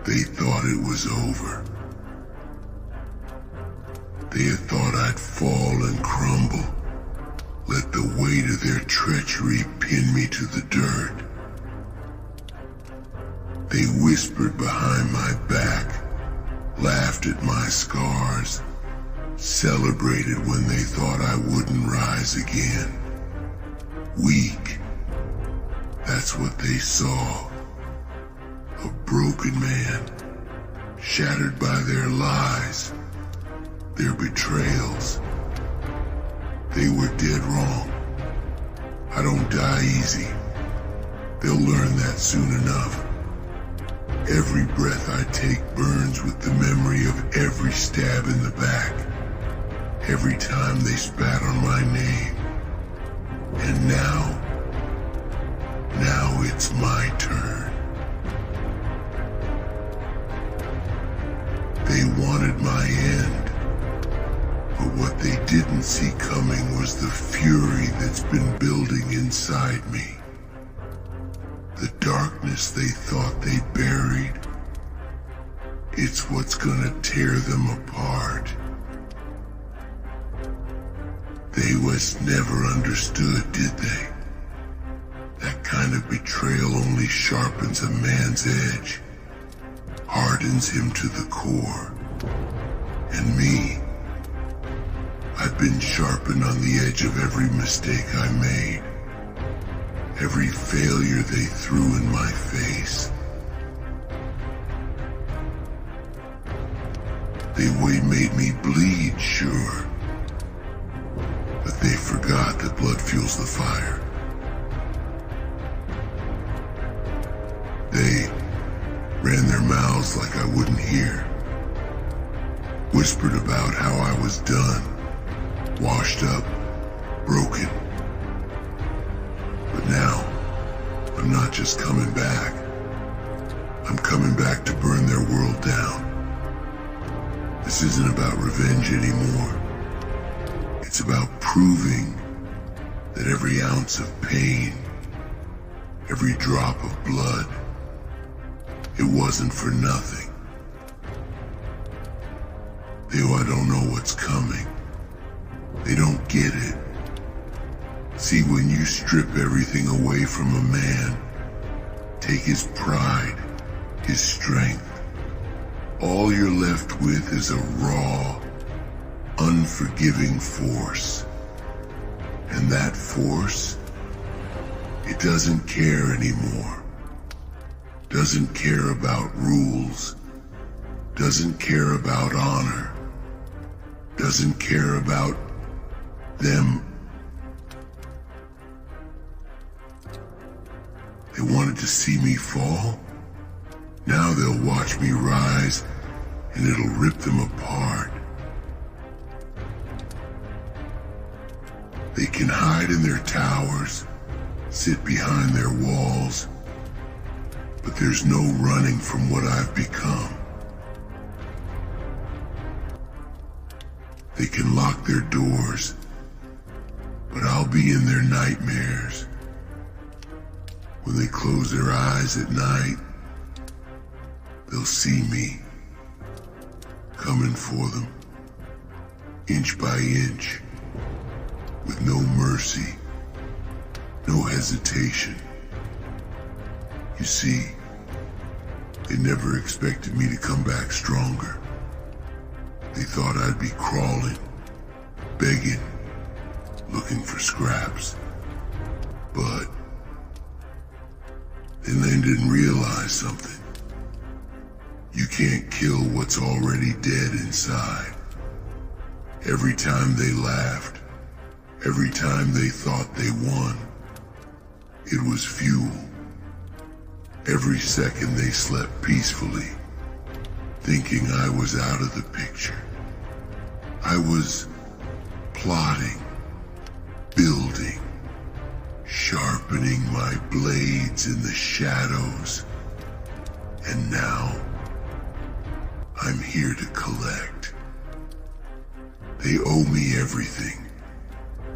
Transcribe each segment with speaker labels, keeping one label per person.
Speaker 1: They thought it was over. They had thought I'd fall and crumble, let the weight of their treachery pin me to the dirt. They whispered behind my back, laughed at my scars, celebrated when they thought I wouldn't rise again. Weak, that's what they saw. A broken man, shattered by their lies, their betrayals. They were dead wrong. I don't die easy. They'll learn that soon enough. Every breath I take burns with the memory of every stab in the back, every time they spat on my name. And now it's my turn. They wanted my end, but what they didn't see coming was the fury that's been building inside me. The darkness they thought they'd buried, it's what's gonna tear them apart. They was never understood, did they? That kind of betrayal only sharpens a man's edge, hardens him to the core. And me, I've been sharpened on the edge of every mistake I made, every failure they threw in my face. They made me bleed, sure, but they forgot that blood fuels the fire. They ran their mouths like I wouldn't hear, whispered about how I was done, washed up, broken. But now, I'm not just coming back. I'm coming back to burn their world down. This isn't about revenge anymore. It's about proving that every ounce of pain, every drop of blood, it wasn't for nothing. I don't know what's coming. They don't get it. See, when you strip everything away from a man, take his pride, his strength, all you're left with is a raw, unforgiving force. And that force, it doesn't care anymore. Doesn't care about rules, doesn't care about honor, doesn't care about them. They wanted to see me fall. Now they'll watch me rise, and it'll rip them apart. They can hide in their towers, sit behind their walls, but there's no running from what I've become. They can lock their doors, but I'll be in their nightmares. When they close their eyes at night, they'll see me coming for them, inch by inch, with no mercy, no hesitation. You see, they never expected me to come back stronger. They thought I'd be crawling, begging, looking for scraps. But then they didn't realize something. You can't kill what's already dead inside. Every time they laughed, every time they thought they won, it was fuel. Every second they slept peacefully, thinking I was out of the picture. I was plotting, building, sharpening my blades in the shadows. And now, I'm here to collect. They owe me everything.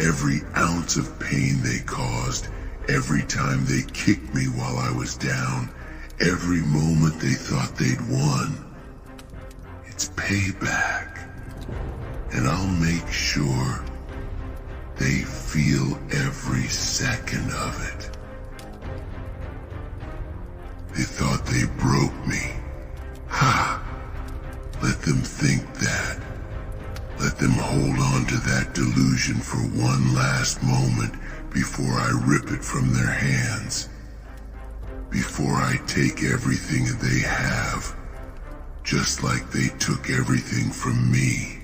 Speaker 1: Every ounce of pain they caused, every time they kicked me while I was down, Every moment they thought they'd won, it's payback. And I'll make sure they feel every second of it. They thought they broke me. Ha! Let them think that. Let them hold on to that delusion for one last moment before I rip it from their hands. Before I take everything they have, just like they took everything from me.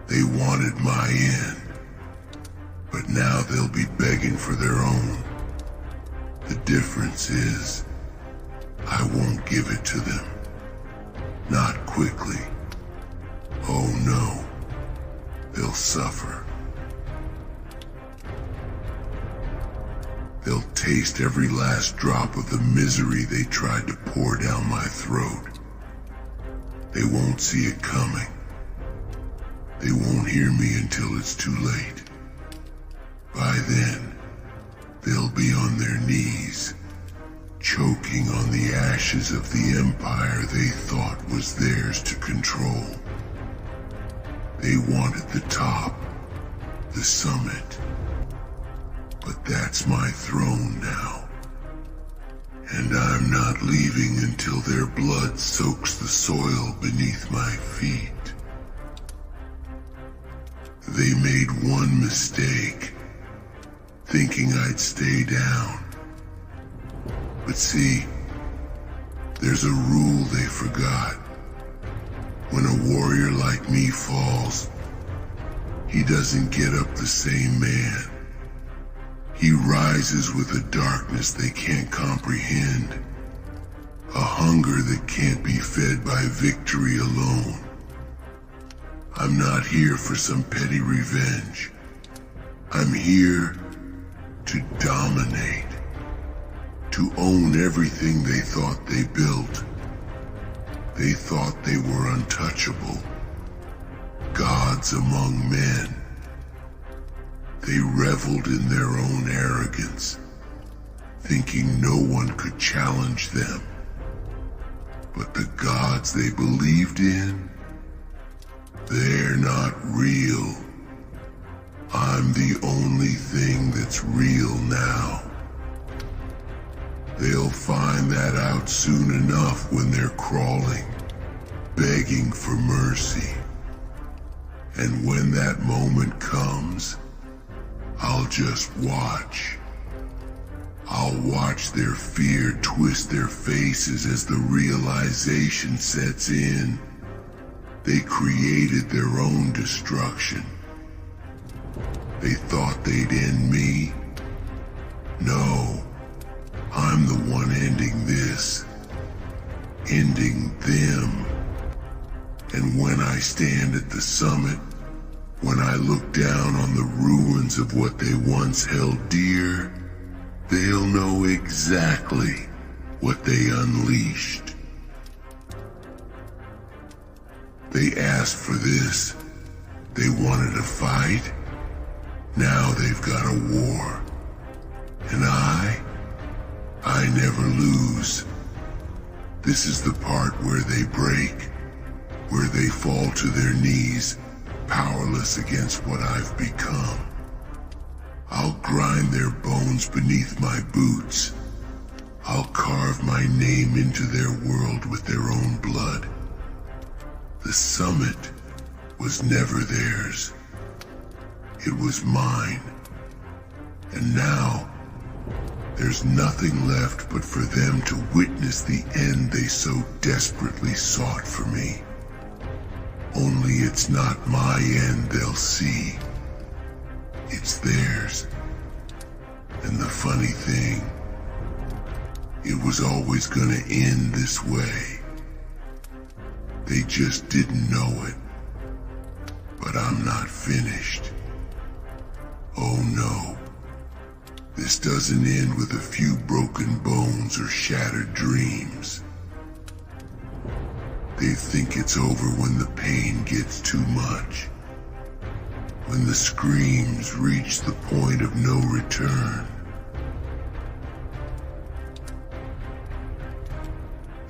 Speaker 1: They wanted my end, but now they'll be begging for their own. The difference is, I won't give it to them. Not quickly. Oh no, they'll suffer. They'll taste every last drop of the misery they tried to pour down my throat. They won't see it coming. They won't hear me until it's too late. By then, they'll be on their knees, choking on the ashes of the empire they thought was theirs to control. They wanted the top, the summit. But that's my throne now. And I'm not leaving until their blood soaks the soil beneath my feet. They made one mistake, thinking I'd stay down. But see, there's a rule they forgot. When a warrior like me falls, he doesn't get up the same man. He rises with a darkness they can't comprehend, a hunger that can't be fed by victory alone. I'm not here for some petty revenge. I'm here to dominate, to own everything they thought they built. They thought they were untouchable, gods among men. They reveled in their own arrogance, thinking no one could challenge them. But the gods they believed in, they're not real. I'm the only thing that's real now. They'll find that out soon enough when they're crawling, begging for mercy. And when that moment comes, I'll just watch. I'll watch their fear twist their faces as the realization sets in. They created their own destruction. They thought they'd end me. No, I'm the one ending this, ending them. And when I stand at the summit, when I look down on the ruins of what they once held dear, they'll know exactly what they unleashed. They asked for this. They wanted a fight. Now they've got a war. And I never lose. This is the part where they break, where they fall to their knees, powerless against what I've become. I'll grind their bones beneath my boots. I'll carve my name into their world with their own blood. The summit was never theirs. It was mine. And now, there's nothing left but for them to witness the end they so desperately sought for me. Only it's not my end they'll see. It's theirs. And the funny thing, it was always gonna end this way. They just didn't know it. But I'm not finished. Oh no. This doesn't end with a few broken bones or shattered dreams. They think it's over when the pain gets too much. When the screams reach the point of no return.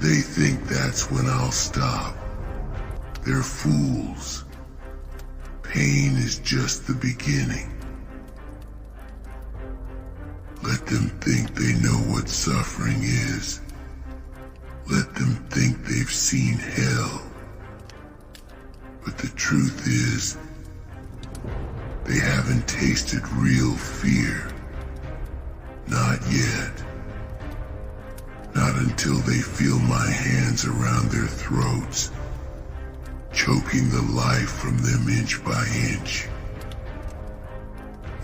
Speaker 1: They think that's when I'll stop. They're fools. Pain is just the beginning. Let them think they know what suffering is. Let them think they've seen hell. But the truth is, they haven't tasted real fear. Not yet. Not until they feel my hands around their throats, choking the life from them inch by inch.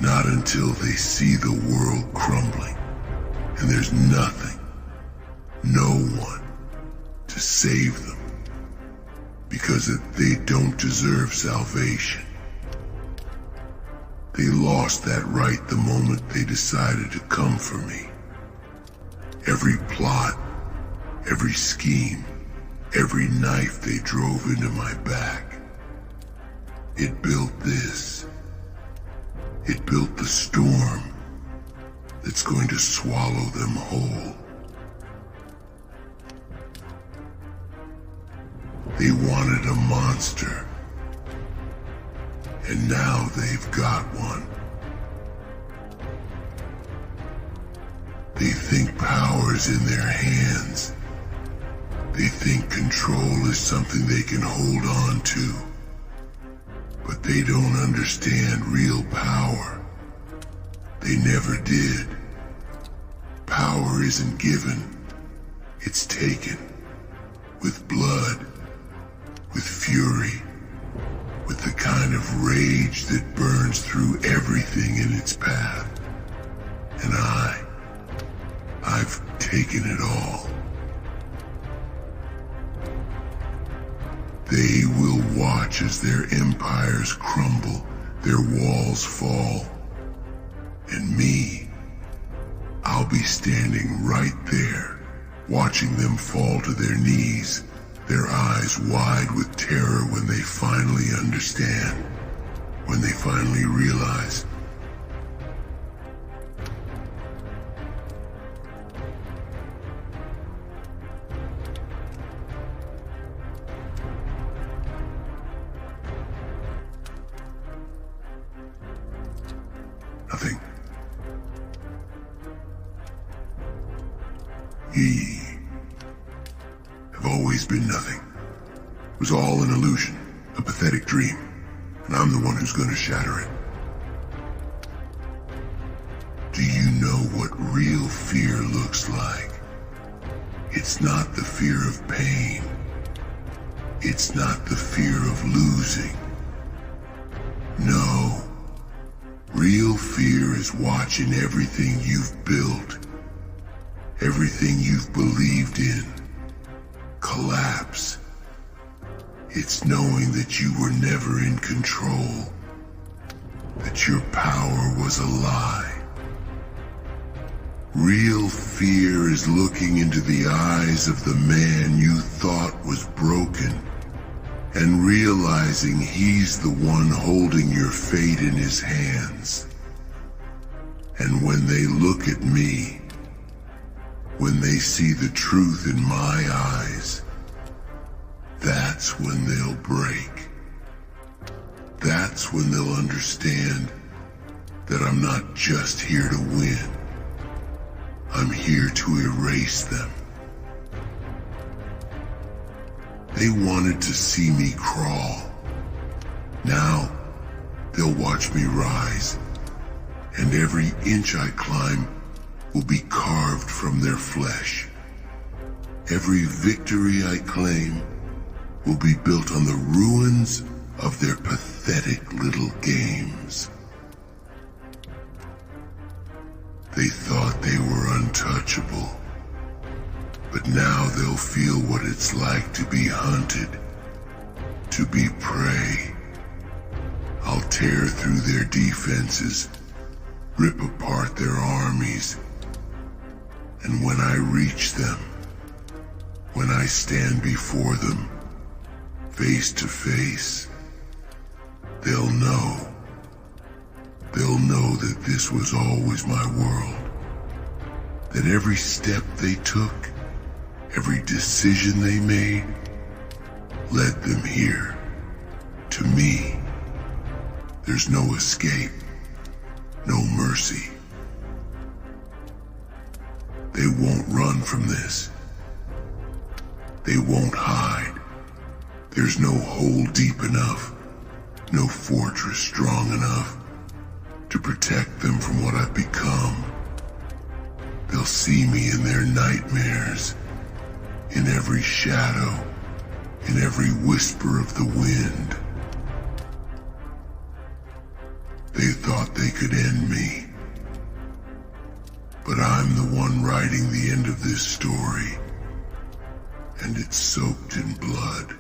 Speaker 1: Not until they see the world crumbling, and there's nothing, no one, to save them, because they don't deserve salvation. They lost that right the moment they decided to come for me. Every plot, every scheme, every knife they drove into my back, it built this. It built the storm that's going to swallow them whole. They wanted a monster, and now they've got one. They think power's in their hands. They think control is something they can hold on to. But they don't understand real power. They never did. Power isn't given, it's taken. With blood, with fury, with the kind of rage that burns through everything in its path. And I've taken it all. They will watch as their empires crumble, their walls fall. And me, I'll be standing right there, watching them fall to their knees, their eyes wide with terror when they finally understand, when they finally realize. Nothing. Ye have always been nothing. It was all an illusion, a pathetic dream, and I'm the one who's going to shatter it. Do you know what real fear looks like? It's not the fear of pain. It's not the fear of losing. No. Real fear is watching everything you've built, everything you've believed in, collapse. It's knowing that you were never in control, that your power was a lie. Real fear is looking into the eyes of the man you thought was broken and realizing he's the one holding your fate in his hands. And when they look at me, when they see the truth in my eyes, that's when they'll break. That's when they'll understand that I'm not just here to win. I'm here to erase them. They wanted to see me crawl. Now, they'll watch me rise, and every inch I climb will be carved from their flesh. Every victory I claim will be built on the ruins of their pathetic little games. They thought they were untouchable. But now they'll feel what it's like to be hunted, to be prey. I'll tear through their defenses, rip apart their armies. And when I reach them, when I stand before them, face to face, they'll know. They'll know that this was always my world, that every step they took, every decision they made led them here. To me, there's no escape, no mercy. They won't run from this. They won't hide. There's no hole deep enough, no fortress strong enough to protect them from what I've become. They'll see me in their nightmares, in every shadow, in every whisper of the wind. They thought they could end me, but I'm the one writing the end of this story, and it's soaked in blood.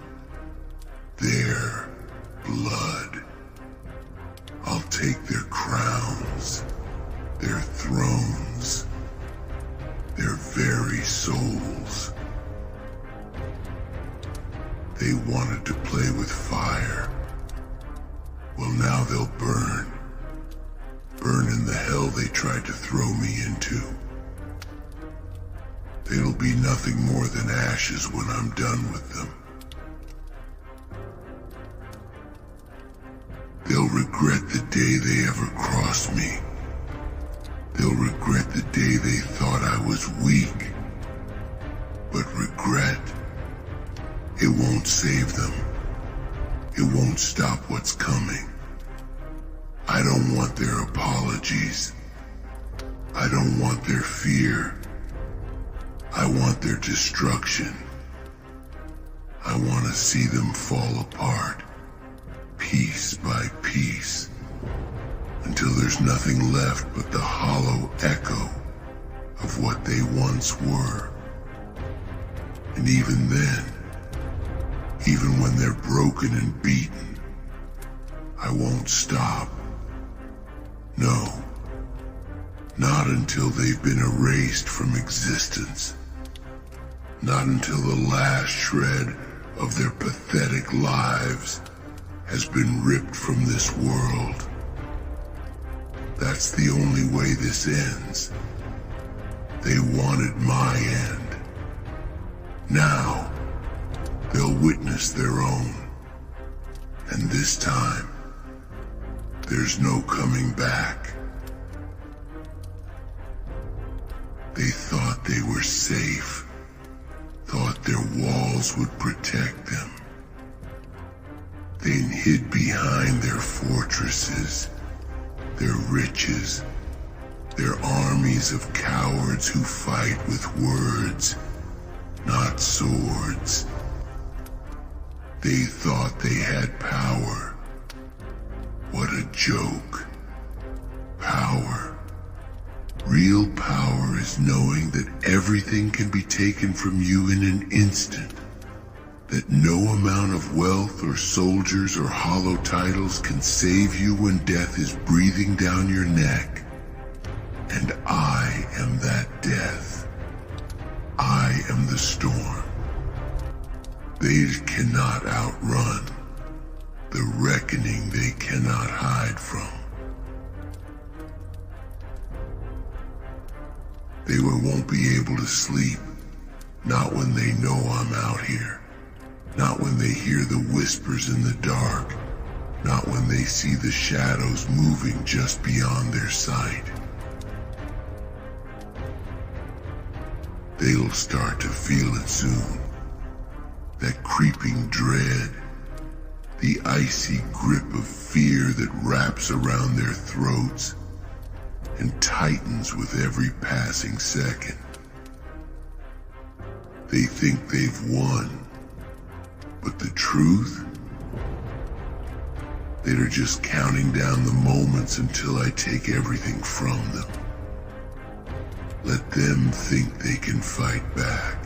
Speaker 1: Their blood. I'll take their crowns, their thrones, their very souls. They wanted to play with fire. Well, now they'll burn. Burn in the hell they tried to throw me into. They'll be nothing more than ashes when I'm done with them. They'll regret the day they ever crossed me. They'll regret the day they thought I was weak. But regret, it won't save them. It won't stop what's coming. I don't want their apologies. I don't want their fear. I want their destruction. I want to see them fall apart, piece by piece, until there's nothing left but the hollow echo of what they once were. And even then, even when they're broken and beaten, I won't stop. No, not until they've been erased from existence. Not until the last shred of their pathetic lives has been ripped from this world. That's the only way this ends. They wanted my end. Now, they'll witness their own. And this time, there's no coming back. They thought they were safe, thought their walls would protect them. They hid behind their fortresses, their riches, their armies of cowards who fight with words, not swords. They thought they had power. What a joke. Power. Real power is knowing that everything can be taken from you in an instant. That no amount of wealth or soldiers or hollow titles can save you when death is breathing down your neck. And I am that death. I am the storm. They cannot outrun the reckoning they cannot hide from. They won't be able to sleep, not when they know I'm out here, not when they hear the whispers in the dark, not when they see the shadows moving just beyond their sight. They'll start to feel it soon, that creeping dread, the icy grip of fear that wraps around their throats and tightens with every passing second. They think they've won, but the truth? They're just counting down the moments until I take everything from them. Let them think they can fight back.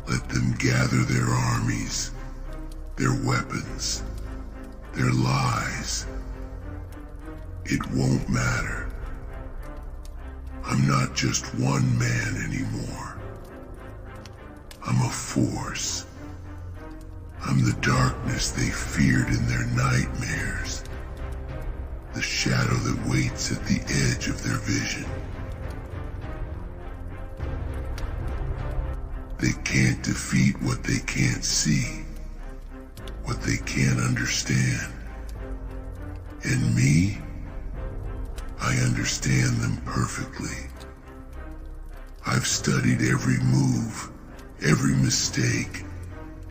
Speaker 1: Let them gather their armies, their weapons, their lies. It won't matter. I'm not just one man anymore. I'm a force. I'm the darkness they feared in their nightmares. The shadow that waits at the edge of their vision. They can't defeat what they can't see, what they can't understand. And me, I understand them perfectly. I've studied every move, every mistake,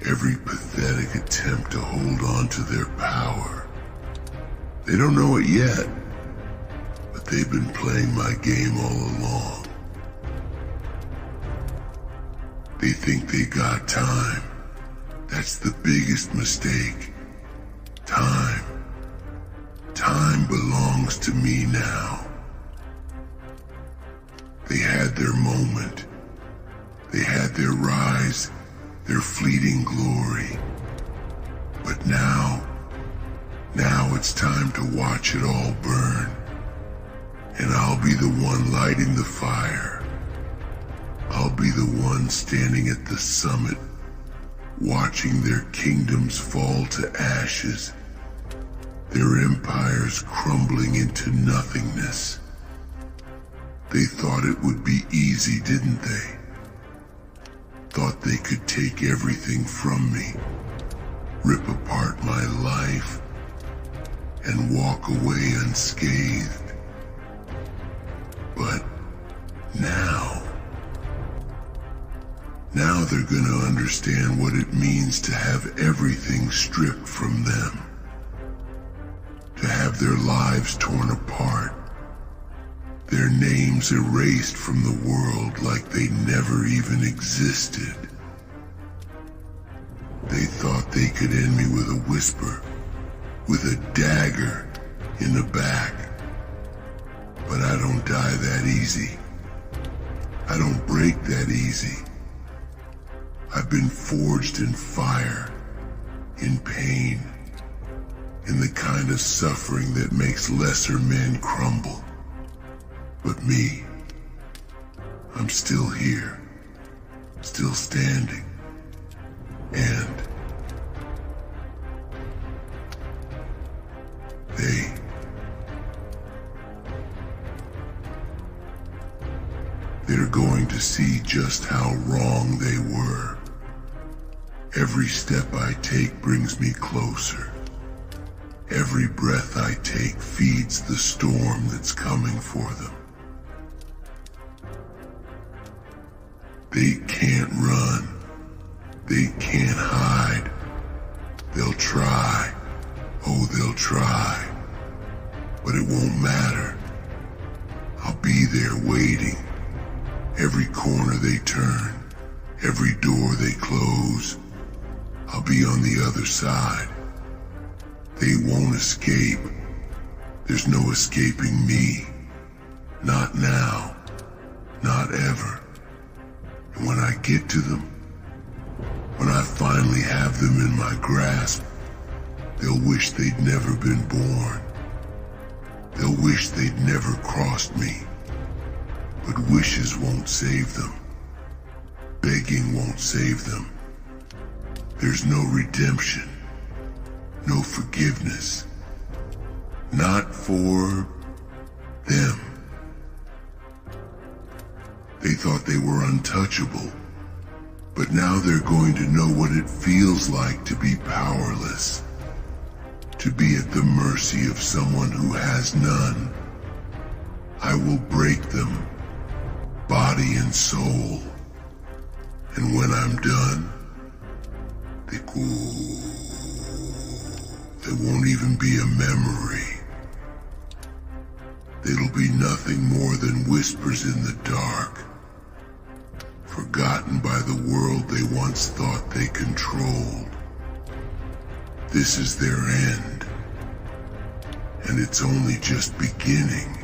Speaker 1: every pathetic attempt to hold on to their power. They don't know it yet, but they've been playing my game all along. They think they got time. That's the biggest mistake. Time. Time belongs to me now. They had their moment. They had their rise, their fleeting glory. But now it's time to watch it all burn. And I'll be the one lighting the fire. I'll be the one standing at the summit, watching their kingdoms fall to ashes, their empires crumbling into nothingness. They thought it would be easy, didn't they? Thought they could take everything from me, rip apart my life, and walk away unscathed. But now they're gonna understand what it means to have everything stripped from them, to have their lives torn apart, their names erased from the world like they never even existed. They thought they could end me with a whisper, with a dagger in the back. But I don't die that easy. I don't break that easy. I've been forged in fire, in pain, in the kind of suffering that makes lesser men crumble. But me, I'm still here, still standing, and they're going to see just how wrong they were. Every step I take brings me closer. Every breath I take feeds the storm that's coming for them. They can't run. They can't hide. They'll try. Oh, they'll try. But it won't matter. I'll be there waiting. Every corner they turn, every door they close, I'll be on the other side. They won't escape. There's no escaping me. Not now. Not ever. And when I get to them, when I finally have them in my grasp, they'll wish they'd never been born. They'll wish they'd never crossed me. But wishes won't save them. Begging won't save them. There's no redemption, no forgiveness. Not for them. They thought they were untouchable, but now they're going to know what it feels like to be powerless, to be at the mercy of someone who has none. I will break them, body and soul, and when I'm done, they won't even be a memory. It'll be nothing more than whispers in the dark, forgotten by the world they once thought they controlled. This is their end, and it's only just beginning.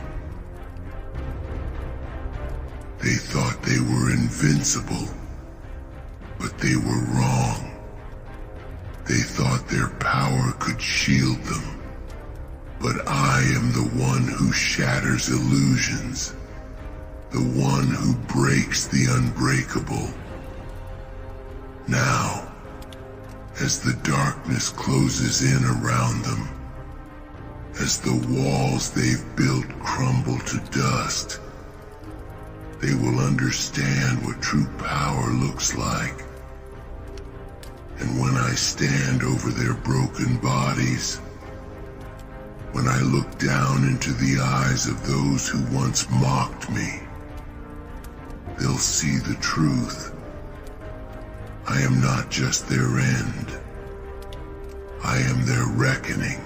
Speaker 1: They thought they were invincible, but they were wrong. They thought their power could shield them, but I am the one who shatters illusions, the one who breaks the unbreakable. Now, as the darkness closes in around them, as the walls they've built crumble to dust, they will understand what true power looks like. And when I stand over their broken bodies, when I look down into the eyes of those who once mocked me, they'll see the truth. I am not just their end. I am their reckoning.